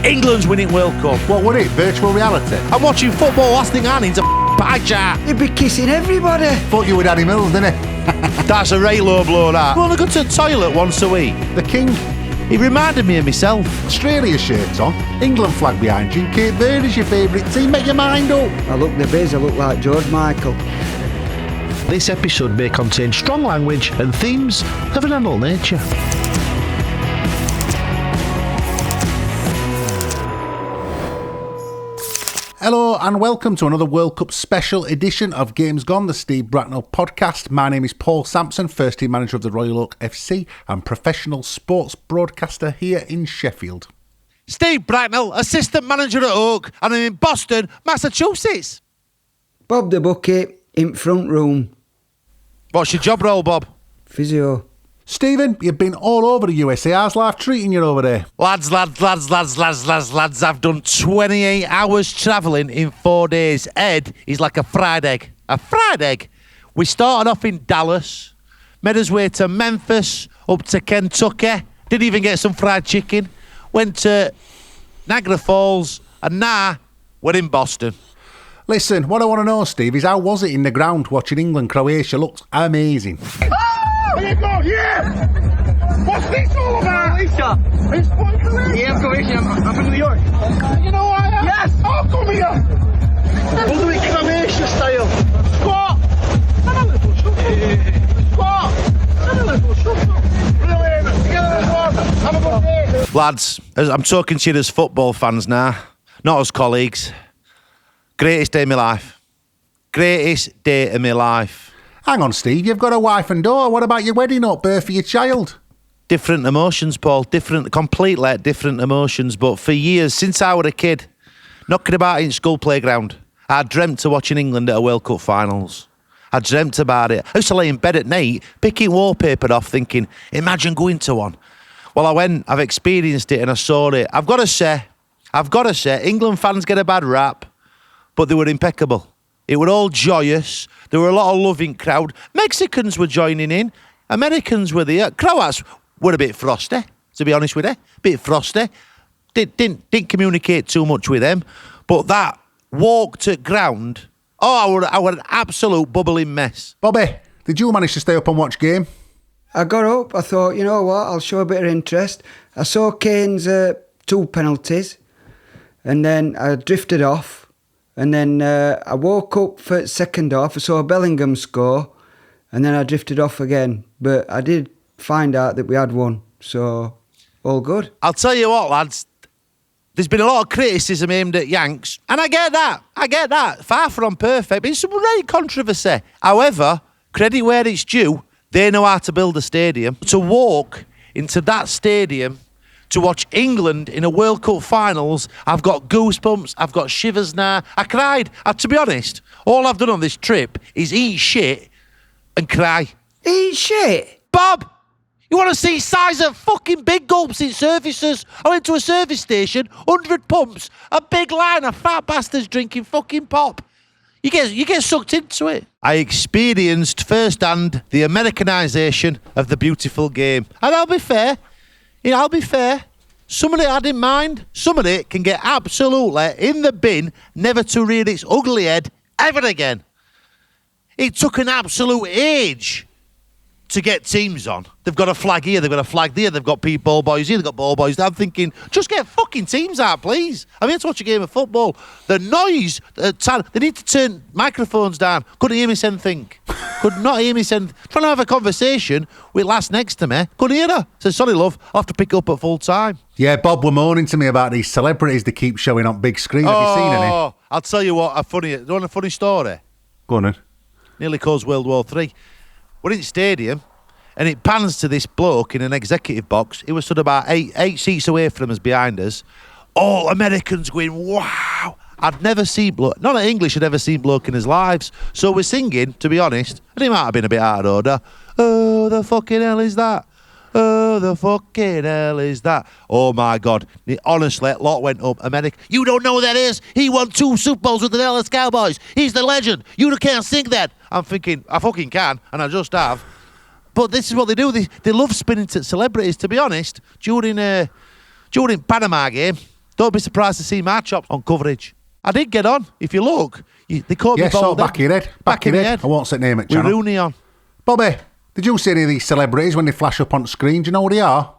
England's winning World Cup. What would it? Virtual reality? I'm watching football, last thing I need's a pie chart. He'd be kissing everybody. Thought you were Danny Mills, didn't it? That's a right low blow, that. Well, I go to the toilet once a week. The king. He reminded me of myself. Australia shirts on, England flag behind you, Cape Verde is your favourite team, make your mind up. I look the biz, I look like George Michael. This episode may contain strong language and themes of an adult nature. Hello and welcome to another World Cup special edition of Games Gone, the Steve Bracknall podcast. My name is Paul Sampson, first team manager of the Royal Oak FC and professional sports broadcaster here in Sheffield. Steve Bracknall, assistant manager at Oak, and I'm in Boston, Massachusetts. Bob the Bucket, in front room. What's your job role, Bob? Physio. Stephen, you've been all over the USA. How's life treating you over there? Lads, I've done 28 hours travelling in 4 days. Ed is like a fried egg. A fried egg. We started off in Dallas, made us way to Memphis, up to Kentucky, didn't even get some fried chicken, went to Niagara Falls, and now we're in Boston. Listen, what I want to know, Steve, is how was it in the ground watching England-Croatia? Looks amazing. There you go, yeah! What's this all about? Croatia. It's fucking Croatia. Yeah, I'm Croatian. I'm from New York. You know who I am? Yes! Oh, come here! We'll do it Croatia style. Squat! And a little shuffle. Squat! And a little shuffle. Brilliant! Together as one. Have a good day. Lads, I'm talking to you as football fans now, not as colleagues. Greatest day of my life. Greatest day of my life. Hang on, Steve, you've got a wife and daughter. What about your wedding up, birth for your child? Different emotions, Paul. Completely different emotions. But for years, since I was a kid, knocking about in school playground, I dreamt of watching England at a World Cup finals. I dreamt about it. I used to lay in bed at night, picking wallpaper off, thinking, imagine going to one. Well, I went, I've experienced it, and I saw it. I've got to say, England fans get a bad rap, but they were impeccable. It were all joyous. There were a lot of loving crowd. Mexicans were joining in. Americans were there. Croats were a bit frosty, to be honest with you. Bit frosty. Didn't communicate too much with them. But that walk to ground, I were an absolute bubbling mess. Bobby, did you manage to stay up and watch game? I got up, I thought, you know what, I'll show a bit of interest. I saw Kane's 2 penalties, and then I drifted off. And then I woke up for second half, I saw Bellingham score, and then I drifted off again. But I did find out that we had won, so all good. I'll tell you what, lads, there's been a lot of criticism aimed at Yanks, and I get that. Far from perfect, but it's some great controversy. However, credit where it's due, they know how to build a stadium. To walk into that stadium to watch England in a World Cup finals, I've got goosebumps, I've got shivers now. I cried. To be honest, all I've done on this trip is eat shit and cry. Eat shit? Bob, you want to see size of fucking big gulps in services? I went to a service station, 100 pumps, a big line of fat bastards drinking fucking pop. You get sucked into it. I experienced firsthand the Americanisation of the beautiful game. And I'll be fair, some of it I didn't mind. Some of it can get absolutely in the bin, never to rear its ugly head ever again. It took an absolute age to get teams on. They've got a flag here, they've got a flag there, they've got ball boys here, they've got ball boys there. I'm thinking, just get fucking teams out, please. I'm here to watch a game of football. The noise, they need to turn microphones down. Couldn't hear me saying anything. Could not hear me saying, trying to have a conversation with lass next to me. Couldn't hear her. Said, sorry love, I'll have to pick up at full time. Yeah, Bob were moaning to me about these celebrities that keep showing on big screen. Have you seen any? I'll tell you what, do you want a funny story? Go on then. Nearly caused World War III. We're in the stadium, and it pans to this bloke in an executive box. He was stood about eight seats away from us, behind us. All Americans going, wow. I'd never seen bloke, none of English had ever seen bloke in his lives. So we're singing, to be honest, and he might have been a bit out of order. Oh, the fucking hell is that? Oh, the fucking hell is that? Oh, my God. Honestly, lot went up. America, you don't know who that is? He won 2 Super Bowls with the Dallas Cowboys. He's the legend. You can't sing that. I'm thinking, I fucking can, and I just have. But this is what they do. They love spinning to celebrities, to be honest. During Panama game, Don't be surprised to see my chops on coverage. I did get on. If you look, they caught me bald back of your head. Back of your head. I won't say name it, with channel. Rooney on. Bobby, did you see any of these celebrities when they flash up on screen? Do you know who they are?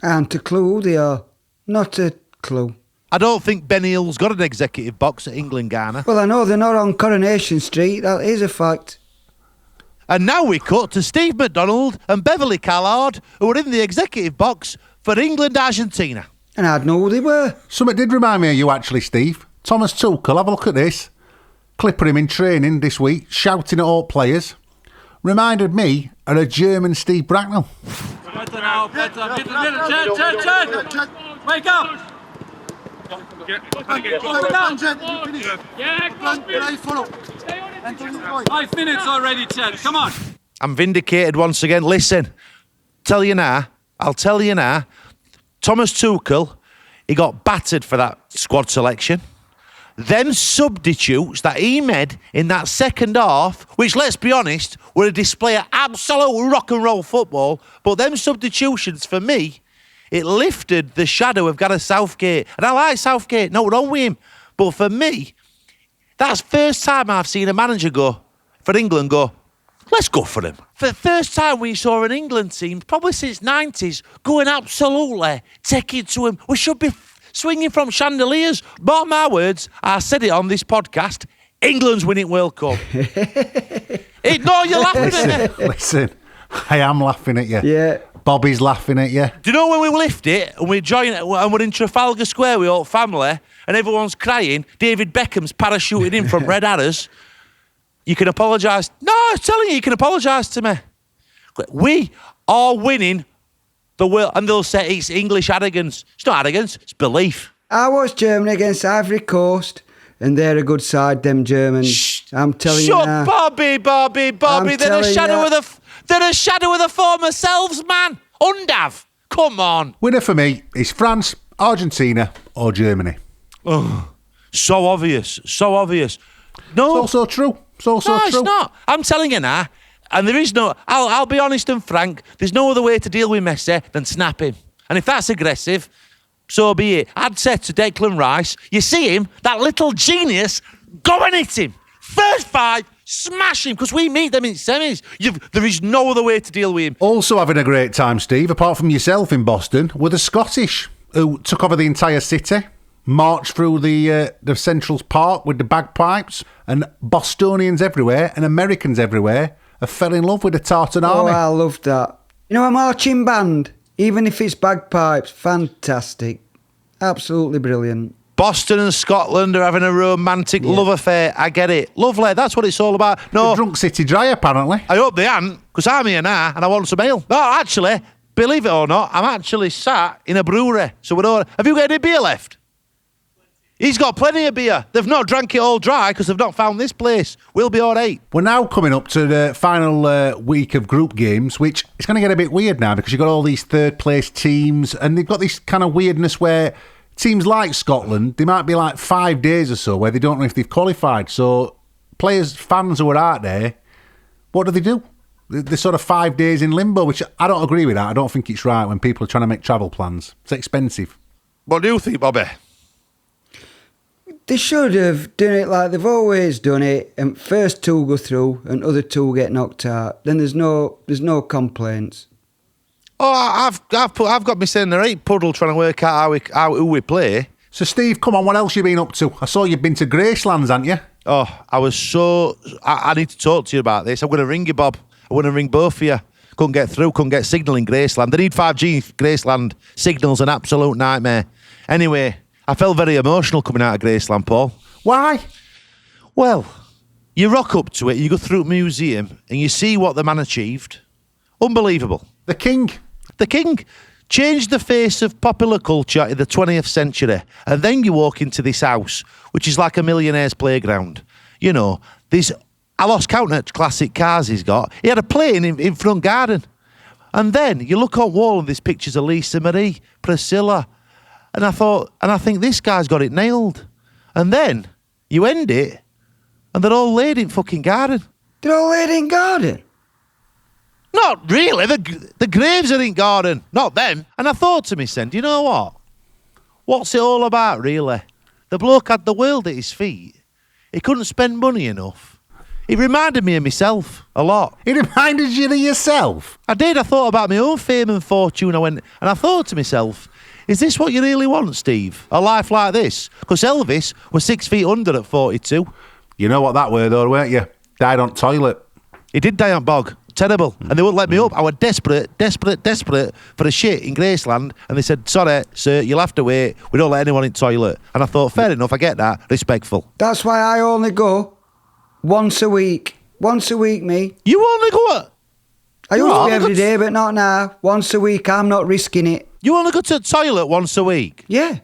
And a clue who they are. Not a clue. I don't think Ben Hill's got an executive box at England Ghana. Well, I know they're not on Coronation Street. That is a fact. And now we cut to Steve McDonald and Beverly Callard, who are in the executive box for England Argentina. And I'd know who they were. Something did remind me of you, actually, Steve. Thomas Tuchel, have a look at this. Clip of him in training this week, shouting at all players. Reminded me of a German Steve Bracknall. Better now, better. Chen. Wake up. Yeah, 5 minutes already, Chen. Come on. I'm vindicated once again. Listen, I'll tell you now. Thomas Tuchel, he got battered for that squad selection. Them substitutes that he made in that second half, which, let's be honest, were a display of absolute rock and roll football, but them substitutions, for me, it lifted the shadow of Gareth Southgate. And I like Southgate, no wrong with him. But for me, that's the first time I've seen a manager for England go, let's go for him. For the first time we saw an England team, probably since 90s, going absolutely taking to him. We should be swinging from chandeliers. Mark my words, I said it on this podcast, England's winning World Cup. No, you're laughing at me. Listen, I am laughing at you. Yeah. Bobby's laughing at you. Do you know when we lift it and we join it and we're in Trafalgar Square with all family and everyone's crying, David Beckham's parachuting in from Red Arrows, you can apologise. No, I was telling you can apologise to me. We are winning the world, and they'll say it's English arrogance. It's not arrogance, it's belief. I watched Germany against Ivory Coast, and they're a good side, them Germans. Shh. I'm telling you Shut now. Bobby. They're a shadow of the former selves, man. Undav. Come on. Winner for me is France, Argentina or Germany. Oh, so obvious. No. It's also true. No, it's not. I'm telling you now. And there is no... I'll be honest and frank. There's no other way to deal with Messi than snap him. And if that's aggressive, so be it. I'd say to Declan Rice, you see him, that little genius, go and hit him. First 5, smash him, because we meet them in semis. There is no other way to deal with him. Also having a great time, Steve, apart from yourself in Boston, were the Scottish, who took over the entire city, marched through the Central Park with the bagpipes, and Bostonians everywhere and Americans everywhere have fell in love with the Tartan Army. Oh, I loved that. You know, a marching band, even if it's bagpipes, fantastic. Absolutely brilliant. Boston and Scotland are having a romantic love affair. I get it. Lovely. That's what it's all about. No, The drunk city dry, apparently. I hope they aren't, because I'm here now and I want some ale. No, actually, believe it or not, I'm actually sat in a brewery. So we don't... Have you got any beer left? He's got plenty of beer. They've not drank it all dry because they've not found this place. We'll be all right. We're now coming up to the final week of group games, which is going to get a bit weird now because you've got all these third-place teams and they've got this kind of weirdness where teams like Scotland, they might be like 5 days or so where they don't know if they've qualified. So players, fans who are out there, what do? They're sort of 5 days in limbo, which I don't agree with that. I don't think it's right when people are trying to make travel plans. It's expensive. What do you think, Bobby? They should have done it like they've always done it, and first 2 go through and other 2 get knocked out. Then there's no complaints. Oh, I've got me saying there ain't puddle trying to work out who we play. So, Steve, come on, what else you been up to? I saw you've been to Graceland, haven't you? Oh, I need to talk to you about this. I'm going to ring you, Bob. I want to ring both of you. Couldn't get through, couldn't get signal in Graceland. They need 5G Graceland. Signal's an absolute nightmare. Anyway, I felt very emotional coming out of Graceland, Paul. Why? Well, you rock up to it, you go through the museum, and you see what the man achieved. Unbelievable. The King. The King changed the face of popular culture in the 20th century. And then you walk into this house, which is like a millionaire's playground. You know, I lost count of classic cars he's got. He had a plane in front garden. And then you look on wall and there's pictures of Lisa Marie, Priscilla. And I think this guy's got it nailed. And then you end it and they're all laid in fucking garden. They're all laid in garden? Not really. The graves are in garden, not them. And I thought to myself, do you know what? What's it all about, really? The bloke had the world at his feet. He couldn't spend money enough. He reminded me of myself a lot. He reminded you of yourself? I did. I thought about my own fame and fortune. And I thought to myself, is this what you really want, Steve? A life like this? Because Elvis was 6 feet under at 42. You know what that were, though, weren't you? Died on toilet. He did die on bog. Terrible. And they wouldn't let me up. I was desperate for a shit in Graceland. And they said, sorry, sir, you'll have to wait. We don't let anyone in toilet. And I thought, fair enough, I get that. Respectful. That's why I only go once a week. Once a week, me. You only go what? I used to be every day, but not now. Once a week, I'm not risking it. You only go to the toilet once a week? Yeah.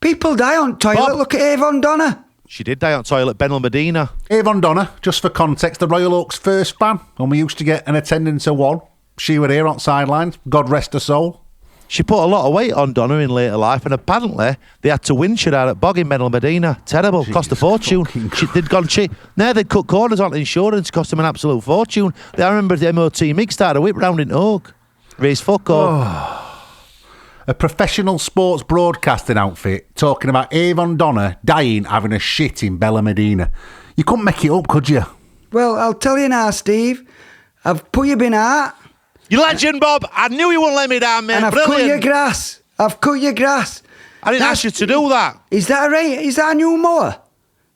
People die on toilet. Bob. Look at Avon Donna. She did die on toilet, Benel Medina. Avon Donna, just for context, the Royal Oak's first fan, when we used to get an attendance of 1. She were here on sidelines. God rest her soul. She put a lot of weight on Donna in later life, and apparently they had to winch her out at bog in Benel Medina. Terrible. Cost a fortune. They'd cut corners on insurance, cost them an absolute fortune. I remember the MOT Mick started a whip round in Oak. Raise fuck up. A professional sports broadcasting outfit talking about Avon Donna dying having a shit in Bella Medina. You couldn't make it up, could you? Well, I'll tell you now, Steve. I've put you bin out. You legend, Bob. I knew you wouldn't let me down, mate. And I've cut your grass. I've cut your grass. I didn't ask you to do that. Is that a new mower?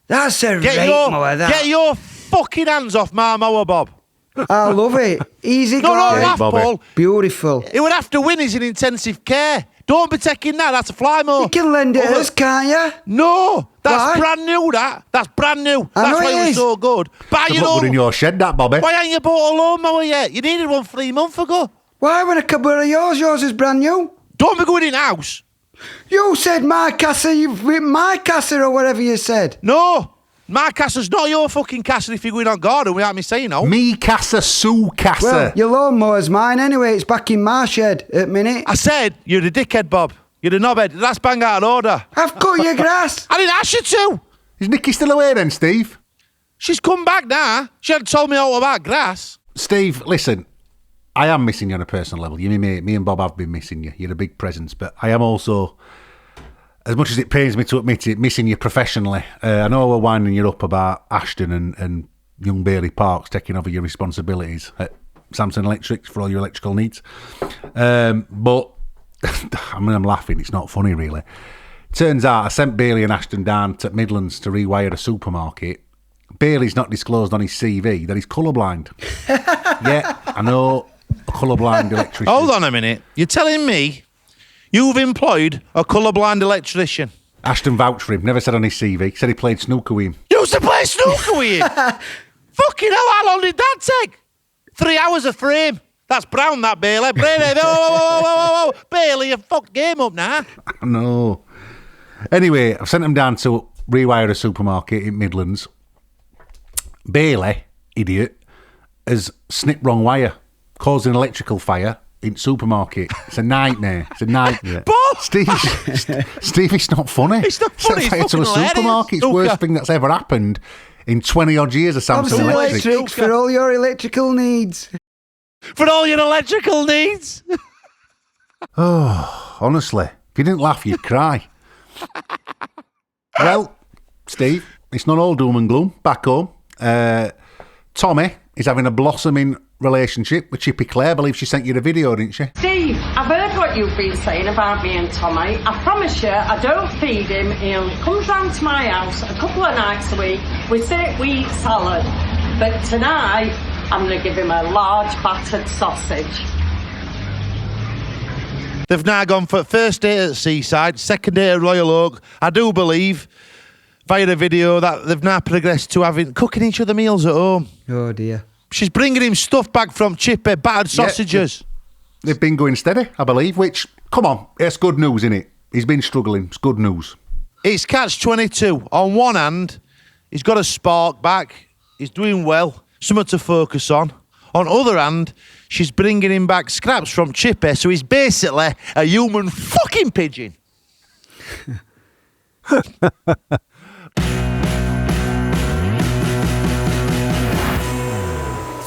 That's a mower, that. Get your fucking hands off my mower, Bob. I love it. Easy No, going. laugh, Paul. Beautiful. He would have to win. He's in intensive care. Don't be taking that. That's a fly mower. You can lend it us, can't you? No, that's Why? brand new. That's brand new. I That's know why it it was is. so good. But Good luck good in your shed, that, Bobby. why ain't you bought a lawnmower yet? You needed one 3 months ago. Why, when I could borrow yours? Yours is brand new. Don't be going in house. You said my casa, my casa or whatever you said. No, my cassa's not your fucking cassa if you're going on garden without me saying no. Me casa, Sue casa. Well, your lawnmower's mine anyway. It's back in my shed at minute. I said you're a dickhead, Bob. You're a knobhead. That's bang out of order. I've cut your grass. I didn't ask you to. Is Nikki still away then, Steve? She's come back now. She hadn't told me all about grass. Steve, listen, I am missing you on a personal level. You're my mate. Me and Bob have been missing you. You're a big presence. But I am also, as much as it pains me to admit it, missing you professionally. I know we're winding you up about Ashton and young Bailey Parks taking over your responsibilities at Sampson Electrics for all your electrical needs. But, I mean, I'm laughing. It's not funny, really. Turns out I sent Bailey and Ashton down to Midlands to rewire a supermarket. Bailey's not disclosed on his CV that he's colourblind. Yeah, I know, a colourblind electrician. Hold on a minute. You're telling me you've employed a colourblind electrician? Ashton vouched for him, never said on his CV. Said he played snooker with him. You used to play snooker with him? Fucking hell, how long did that take? 3 hours a frame. That's brown, that, Bailey. Whoa. Bailey, you fucked game up now. I know. Anyway, I've sent him down to rewire a supermarket in Midlands. Bailey, idiot, has snipped wrong wire, causing an electrical fire in supermarket. It's a nightmare. It's a nightmare. Bob! Steve, it's not funny. It's not funny. Set fire It's to a fucking hilarious. supermarket. It's the worst thing that's ever happened in 20 odd years of Sampson Sampson Electrics. Electrics for all your electrical needs. For all your electrical needs. Oh, honestly, if you didn't laugh, you'd cry. Well, Steve, it's not all doom and gloom. Back home, Tommy is having a blossoming relationship with Chippy Clare. I believe she sent you the video, didn't she? Steve, I've heard what you've been saying about me and Tommy. I promise you, I don't feed him. He only comes round to my house a couple of nights a week. We eat salad. But tonight, I'm going to give him a large battered sausage. They've now gone for first day at Seaside, second day at Royal Oak. I do believe, via the video, that they've now progressed to cooking each other meals at home. Oh, dear. She's bringing him stuff back from Chippy, battered sausages. They've been going steady, I believe, which, come on, it's good news, isn't it? He's been struggling. It's good news. It's catch-22. On one hand, he's got a spark back. He's doing well. Something to focus on. On other hand, she's bringing him back scraps from Chippy, so he's basically a human fucking pigeon.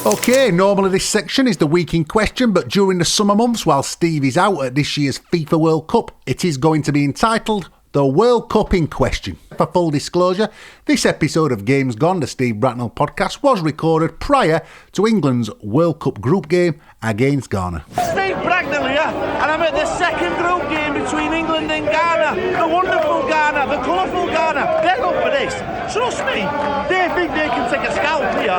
Okay, normally this section is the week in question, but during the summer months, while Steve is out at this year's FIFA World Cup, it is going to be entitled The World Cup in Question. For full disclosure, this episode of Games Gone, the Steve Bracknall podcast, was recorded prior to England's World Cup group game against Ghana. Steve Bracknall here, and I'm at the second group game between England and Ghana. The wonderful Ghana, the colourful Ghana. They're up for this. Trust me, they think they can take a scalp here.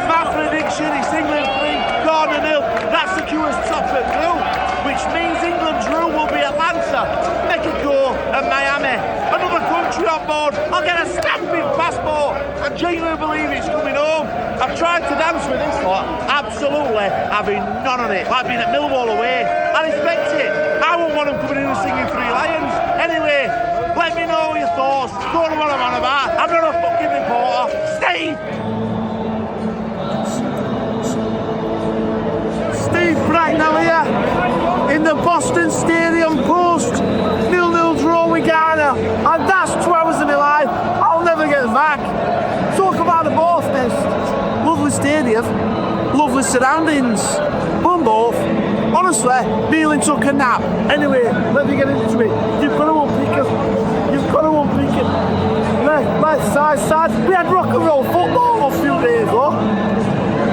My prediction is England 3, Ghana 0. That secures top of group, which means England's route will be Atlanta, Mexico and Miami. Another country on board. I'll get a stamping passport. I genuinely believe it's coming home. I've tried to dance with this lot. Absolutely having none of it. Like being at Millwall away. I respect it. I won't want them coming in and singing Three Lions. Anyway, let me know your thoughts. Don't know what I'm on about. I'm not a fucking reporter. Steve Bracknall here in the Boston Stadium Post 0-0 draw with Ghana, and that's 2 hours of my life I'll never get back. Talk about the both nest. Lovely stadium, lovely surroundings. One both. Honestly, Neil took a nap. Anyway, let me get into it. You've got to unpick it. You've got to unpick it. Left, side. We had rock and roll football a few days ago.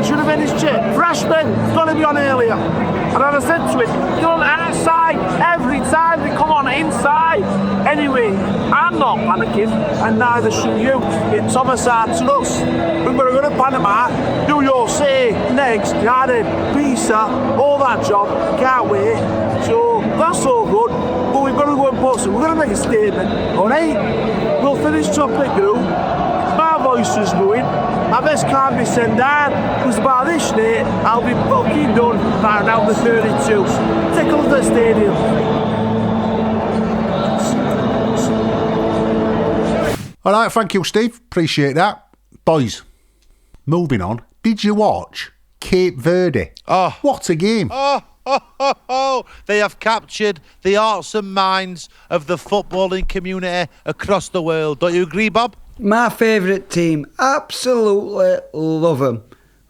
Should have been his chip. Freshman, got to be on earlier. And as I said to him, you're on outside every time they come on inside. Anyway, I'm not panicking, and neither should you. It's Thomas Arturos. We're going to Panama, do your say, next, Garden, Pisa, all that job. Can't wait. So that's all good. But we've got to go and put some. We're going to make a statement, alright? We'll finish top of the group. My voice is going. My best can't be sent down, because by this day I'll be fucking done by round the 32. Tickle the stadium. Alright, thank you, Steve. Appreciate that. Boys, moving on. Did you watch Cape Verde? Oh. What a game. Oh, they have captured the hearts and minds of the footballing community across the world. Don't you agree, Bob? My favourite team. Absolutely love them.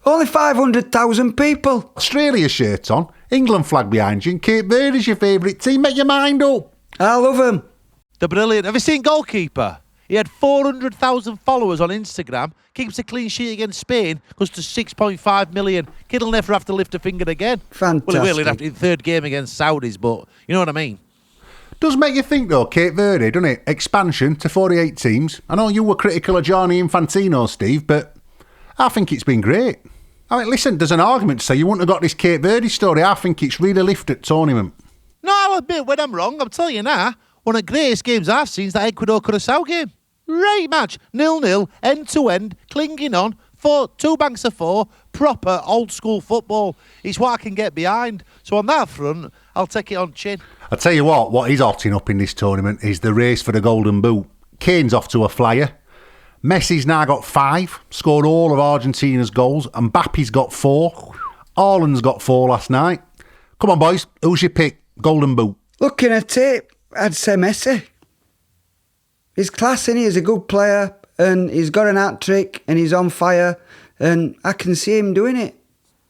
Only 500,000 people. Australia shirt on, England flag behind you, and Cape Verde's your favourite team. Make your mind up. I love them. They're brilliant. Have you seen goalkeeper? He had 400,000 followers on Instagram, keeps a clean sheet against Spain, goes to 6.5 million. Kid will never have to lift a finger again. Fantastic. Well, he will. He'll have to, third game against Saudis, but you know what I mean? Does make you think, though, Cape Verde, doesn't it? Expansion to 48 teams. I know you were critical of Gianni Infantino, Steve, but I think it's been great. I mean, listen, there's an argument to say you wouldn't have got this Cape Verde story. I think it's really lifted tournament. No, I'll admit when I'm wrong. I'm telling you now, one of the greatest games I've seen is that Ecuador-Curaçao game. Right match. 0-0, end-to-end, clinging on, two banks of four, proper old-school football. It's what I can get behind. So on that front, I'll take it on chin. I'll tell you what is hotting up in this tournament is the race for the Golden Boot. Kane's off to a flyer. Messi's now got 5, scored all of Argentina's goals. Mbappe's got 4. Haaland's got 4 last night. Come on, boys, who's your pick? Golden Boot. Looking at it, I'd say Messi. He's class, and he's a good player, and he's got an hat-trick, and he's on fire, and I can see him doing it.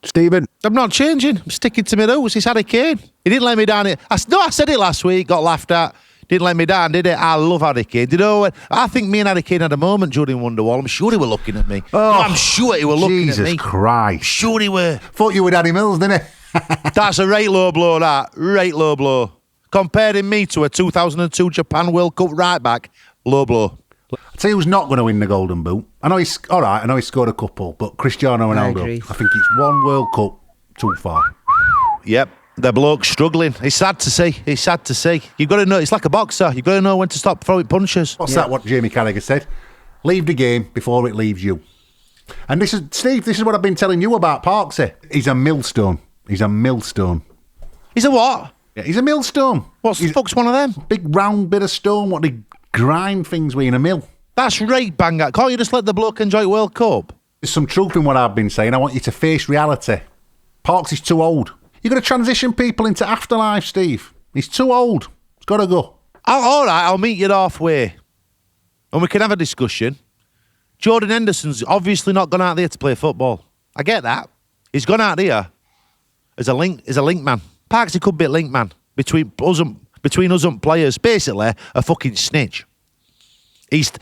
Stephen? I'm not changing. I'm sticking to my roots. It's Harry Kane. He didn't let me down. I said it last week, got laughed at. Didn't let me down, did it? I love Harry Kane. Did you know what? I think me and Harry Kane had a moment during Wonderwall. I'm sure he were looking at me. Oh, I'm sure he were looking at me. Jesus Christ. Sure he were. Thought you were Danny Mills, didn't he? That's a right low blow, that. Right low blow. Comparing me to a 2002 Japan World Cup right back, low blow. I'll tell you who's not going to win the Golden Boot. I know he scored a couple, but Cristiano Ronaldo. I think it's one World Cup too far. Yep. The bloke's struggling. It's sad to see. You've got to know, it's like a boxer. You've got to know when to stop throwing punches. What's that, what Jamie Carragher said? Leave the game before it leaves you. And this is what I've been telling you about Parksey. He's a millstone. He's a what? Yeah, he's a millstone. What's the fuck's one of them? Big round bit of stone, what they grind things with in a mill. That's right, banger. Can't you just let the bloke enjoy World Cup? There's some truth in what I've been saying. I want you to face reality. Parksey's too old. You've got to transition people into afterlife, Steve. He's too old. He's got to go. All right, I'll meet you halfway. And we can have a discussion. Jordan Henderson's obviously not gone out there to play football. I get that. He's gone out here as a link man. Parksey could be a link man between us and players. Basically, a fucking snitch. He's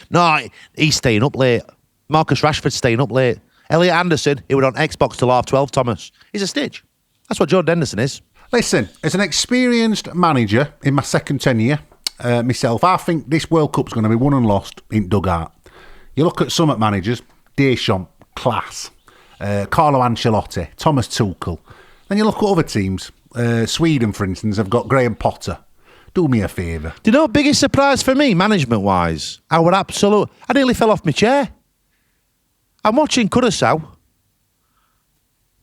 staying up late. Marcus Rashford's staying up late. Elliot Anderson, he was on Xbox till 12:30, Thomas. He's a snitch. That's what Jordan Henderson is. Listen, as an experienced manager in my second tenure, myself, I think this World Cup's going to be won and lost in dugout. You look at some managers, Deschamps, class. Carlo Ancelotti, Thomas Tuchel. Then you look at other teams. Sweden, for instance, have got Graham Potter. Do me a favour. Do you know the biggest surprise for me, management-wise? I nearly fell off my chair. I'm watching Curaçao.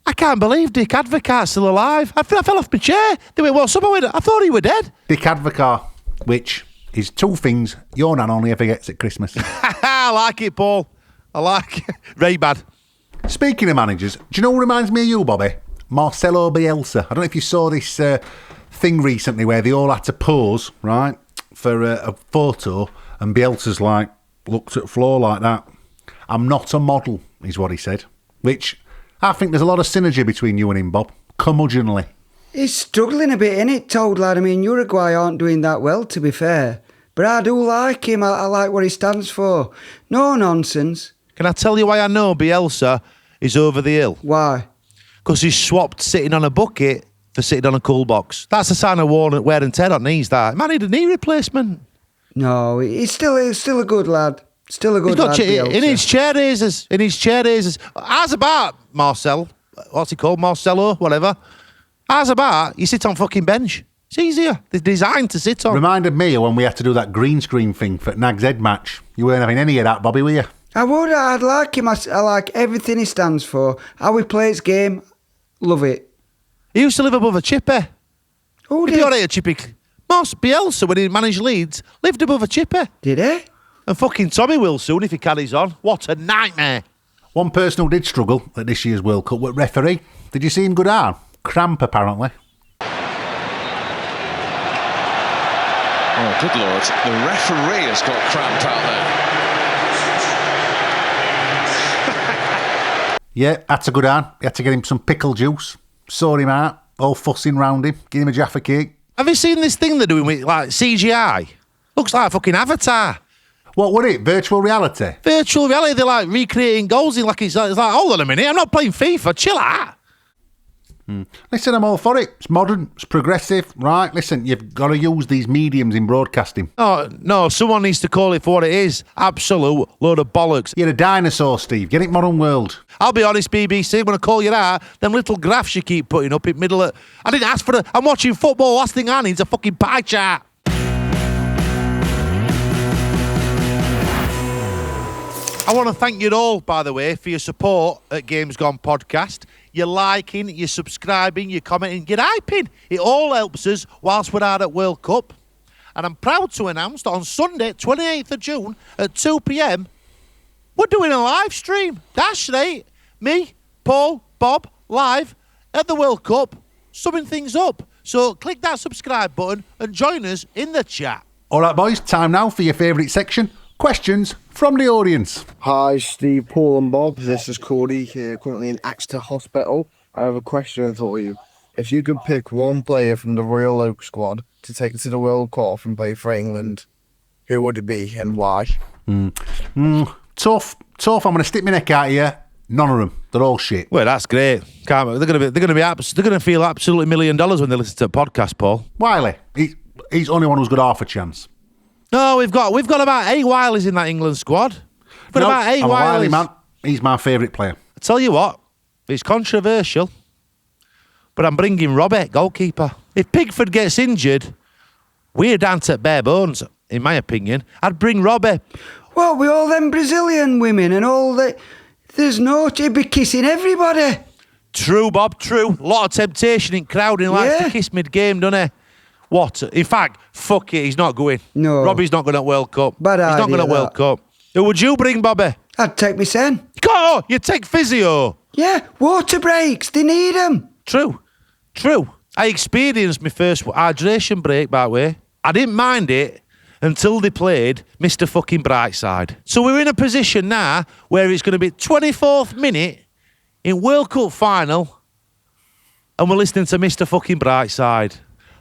I can't believe Dick Advocaat's still alive. I fell off my chair. They went, well, I thought he were dead. Dick Advocaat, which is two things your nan only ever gets at Christmas. I like it, Paul. I like it. Very bad. Speaking of managers, do you know what reminds me of you, Bobby? Marcelo Bielsa. I don't know if you saw this thing recently where they all had to pose, right, for a photo, and Bielsa's looked at the floor like that. I'm not a model, is what he said. Which, I think there's a lot of synergy between you and him, Bob. Curmudgeonly. He's struggling a bit, innit, Toad lad? I mean, Uruguay aren't doing that well, to be fair. But I do like him. I like what he stands for. No nonsense. Can I tell you why I know Bielsa is over the hill? Why? Because he's swapped sitting on a bucket for sitting on a cool box. That's a sign of wear and tear on knees, that. Man need a knee replacement. No, he's still a good lad. Still a good lad, Bielsa. He needs chair raisers. How's about, Marcel? What's he called? Marcelo? Whatever. How's about you sit on fucking bench? It's easier. They're designed to sit on. Reminded me of when we had to do that green screen thing for Nag's Head match. You weren't having any of that, Bobby, were you? I would. I'd like him. I like everything he stands for. How he plays game. Love it. He used to live above a Chippy. Who If did? you're a Chippy... Bielsa, when he managed Leeds, lived above a Chippy. Did he? And fucking Tommy will soon if he carries on. What a nightmare. One person who did struggle at this year's World Cup was referee. Did you see him go down? Cramp, apparently. Oh, good Lord. The referee has got cramp out there. Yeah, had to go down. He had to get him some pickle juice. Saw him out, all fussing round him, give him a Jaffa cake. Have you seen this thing they're doing with CGI? Looks like fucking Avatar. What was it? Virtual reality? Virtual reality, they're recreating goals in it's like, hold on a minute, I'm not playing FIFA, chill out. Listen, I'm all for it. It's modern, it's progressive, right? Listen, you've got to use these mediums in broadcasting. Oh, no, someone needs to call it for what it is. Absolute load of bollocks. You're a dinosaur, Steve. Get it modern world. I'll be honest, BBC, when I call you out, them little graphs you keep putting up in middle of... I didn't ask for I'm watching football, last thing I need is a fucking pie chart. I want to thank you all, by the way, for your support at Games Gone Podcast. You're liking, you're subscribing, you're commenting, you're hyping. It all helps us whilst we're out at World Cup. And I'm proud to announce that on Sunday, 28th of June, at 2 p.m, we're doing a live stream. That's right. Me, Paul, Bob, live at the World Cup, summing things up. So click that subscribe button and join us in the chat. All right, boys, time now for your favourite section. Questions from the audience. Hi, Steve, Paul and Bob. This is Cody here, currently in Exeter Hospital. I have a question for you. If you could pick one player from the Royal Oak squad to take it to the World Cup and play for England, who would it be and why? Tough. I'm going to stick my neck out here. None of them. They're all shit. Well, that's great. They're going to feel absolutely $1 million when they listen to a podcast, Paul. Wiley. He's the only one who's got half a chance. No, we've got about 8 Wileys in that England squad. We've got about 8 I'm a Wiley Wileys. man. He's my favourite player. I tell you what, it's controversial, but I'm bringing Robbie, goalkeeper. If Pickford gets injured, we're down to bare bones, in my opinion. I'd bring Robbie. What, with all them Brazilian women and all that? There's no... He'd be kissing everybody. True, Bob, true. A lot of temptation in crowding. Likes to kiss mid-game, doesn't he? What? In fact, fuck it, he's not going. No. Robbie's not going to World Cup. Bad He's not idea, going to World that. Cup. Who would you bring, Bobby? I'd take me son. Go! You take physio. Yeah, water breaks. They need them. True. I experienced my first hydration break, by the way. I didn't mind it until they played Mr. fucking Brightside. So we're in a position now where it's going to be 24th minute. in World Cup final and we're listening to Mr. fucking Brightside.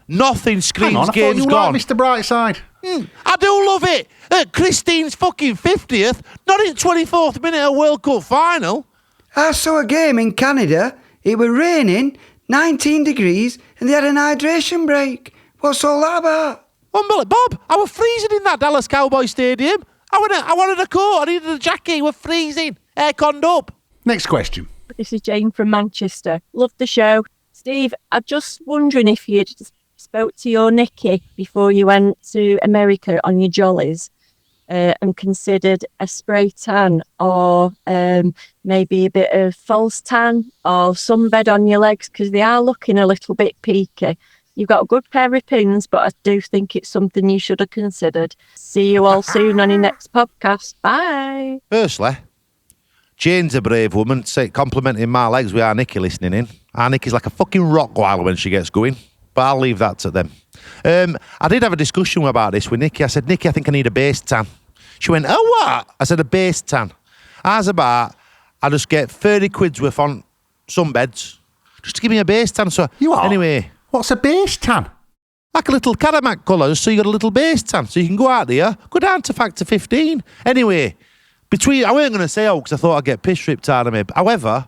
Nothing screams Hang on, I thought game's you gone. liked Mr. Brightside. I do love it. At Christine's fucking 50th, not in 24th minute of World Cup final. I saw a game in Canada. It was raining, 19 degrees, and they had an hydration break. What's all that about? Unbelievable. Bob, I was freezing in that Dallas Cowboy Stadium. I wanted a coat. I needed a jacket. We're freezing. Air-conned up. Next question. This is Jane from Manchester. Love the show. Steve, I'm just wondering if you'd spoke to your Nicky before you went to America on your jollies and considered a spray tan or maybe a bit of false tan or sunbed on your legs because they are looking a little bit peaky. You've got a good pair of pins, but I do think it's something you should have considered. See you all soon on your next podcast. Bye. Firstly, Jane's a brave woman, complimenting my legs with our Nicky listening in. Our Nicky's like a fucking Rottweiler when she gets going, but I'll leave that to them. I did have a discussion about this with Nicky. I said, Nicky, I think I need a base tan. She went, oh, what? I said, a base tan. How's about I just get 30 quid's worth on some beds just to give me a base tan. So You are? Anyway, What's a base tan? like a little Cadillac colour, so you got a little base tan, so you can go out there, go down to factor 15. Anyway, I weren't going to say because I thought I'd get piss ripped out of me. However,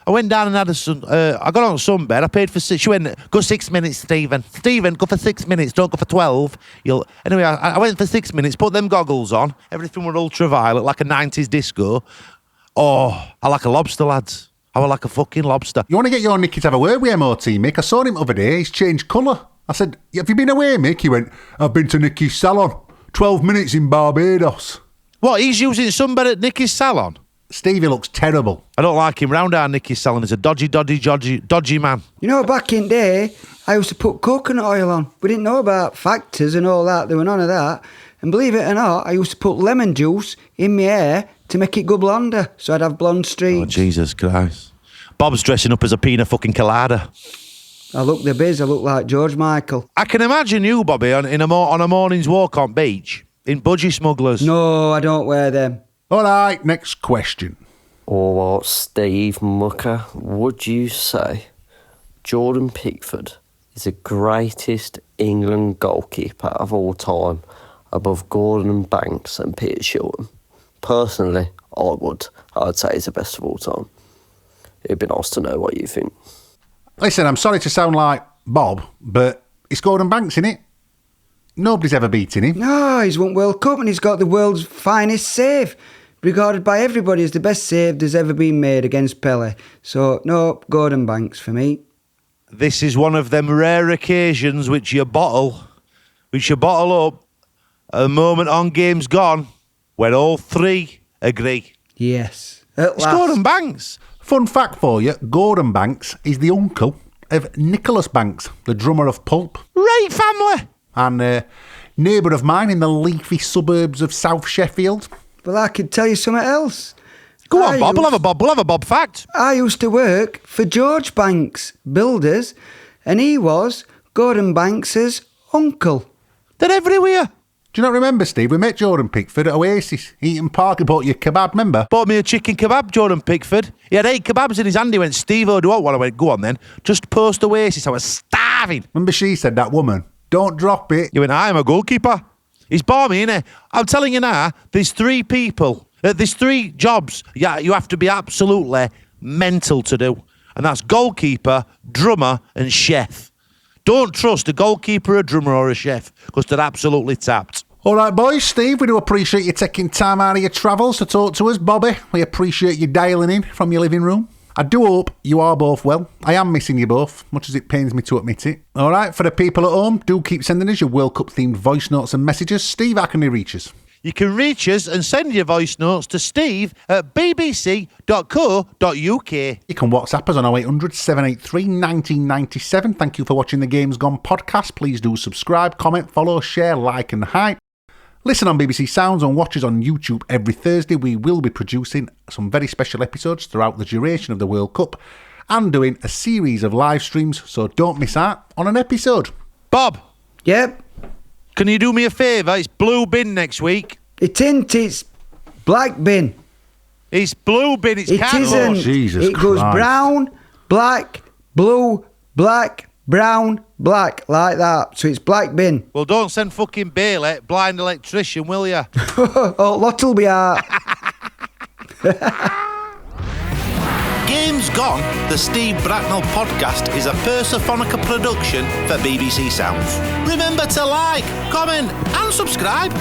I went down and had I got on sunbed. I paid for 6. She went, go 6 minutes, Stephen. Stephen, go for 6 minutes. Don't go for 12. Anyway, I went for 6 minutes, put them goggles on. Everything were ultraviolet, like a 90s disco. Oh, I like a lobster, lads. I was like a fucking lobster. You want to get your Nicky to have a word with MOT, Mick? I saw him the other day. He's changed colour. I said, have you been away, Mick? He went, I've been to Nicky's salon. 12 minutes in Barbados. What, he's using sunbed at Nicky's salon? Stevie looks terrible. I don't like him round our Nicky's salon. He's a dodgy man. You know, back in the day, I used to put coconut oil on. We didn't know about factors and all that. There were none of that. And believe it or not, I used to put lemon juice in my hair to make it go blonder, so I'd have blonde streaks. Oh, Jesus Christ. Bob's dressing up as a pina fucking colada. I look the biz. I look like George Michael. I can imagine you, Bobby, on a morning's walk on beach in budgie smugglers. No, I don't wear them. All right, next question. All right, Steve Mucker, would you say Jordan Pickford is the greatest England goalkeeper of all time, above Gordon Banks and Peter Shilton? Personally, I'd say he's the best of all time. It'd be nice to know what you think. Listen, I'm sorry to sound like Bob, but it's Gordon Banks, innit? Nobody's ever beaten him. No, he's won World Cup and he's got the world's finest save, regarded by everybody as the best save there's ever been made against Pele. So, no, Gordon Banks for me. This is one of them rare occasions which you bottle up a moment on game's gone when all three agree. Yes. At It's last. Gordon Banks. Fun fact for you, Gordon Banks is the uncle of Nicholas Banks, the drummer of Pulp, Right, family. and a neighbour of mine in the leafy suburbs of South Sheffield. Well, I could tell you something else. Go on, Bob. We'll have a Bob fact. I used to work for George Banks Builders, and he was Gordon Banks's uncle. They're everywhere. Do you not remember, Steve? We met Jordan Pickford at Oasis, Eaton Park, and bought you a kebab, remember? Bought me a chicken kebab, Jordan Pickford. He had 8 kebabs in his hand. He went, Steve-o, do you want one? I went, go on then. Just post Oasis. I was starving. Remember she said, that woman, don't drop it. You went, I am a goalkeeper. He's balmy, innit? I'm telling you now, there's 3 people. There's 3 jobs. Yeah, you have to be absolutely mental to do. And that's goalkeeper, drummer, and chef. Don't trust a goalkeeper, a drummer, or a chef, because they're absolutely tapped. All right, boys, Steve, we do appreciate you taking time out of your travels to talk to us. Bobby, we appreciate you dialing in from your living room. I do hope you are both well. I am missing you both, much as it pains me to admit it. All right, for the people at home, do keep sending us your World Cup-themed voice notes and messages. Steve, how can they reach us? You can reach us and send your voice notes to steve@bbc.co.uk. You can WhatsApp us on 0800 783 1997. Thank you for watching the Games Gone podcast. Please do subscribe, comment, follow, share, like and hype. Listen on BBC Sounds and watch us on YouTube every Thursday. We will be producing some very special episodes throughout the duration of the World Cup and doing a series of live streams, so don't miss out on an episode. Bob, Yep. can you do me a favour? It's Blue Bin next week. It's black bin. It's blue bin, it's It cardboard. isn't. Jesus it goes Christ. brown, black, blue, black, brown, black, like that. So it's black bin. Well, don't send fucking Bailey, blind electrician, will ya? Oh, lot'll be out. Games Gone, the Steve Bracknall podcast, is a Persophonica production for BBC Sounds. Remember to like, comment and subscribe.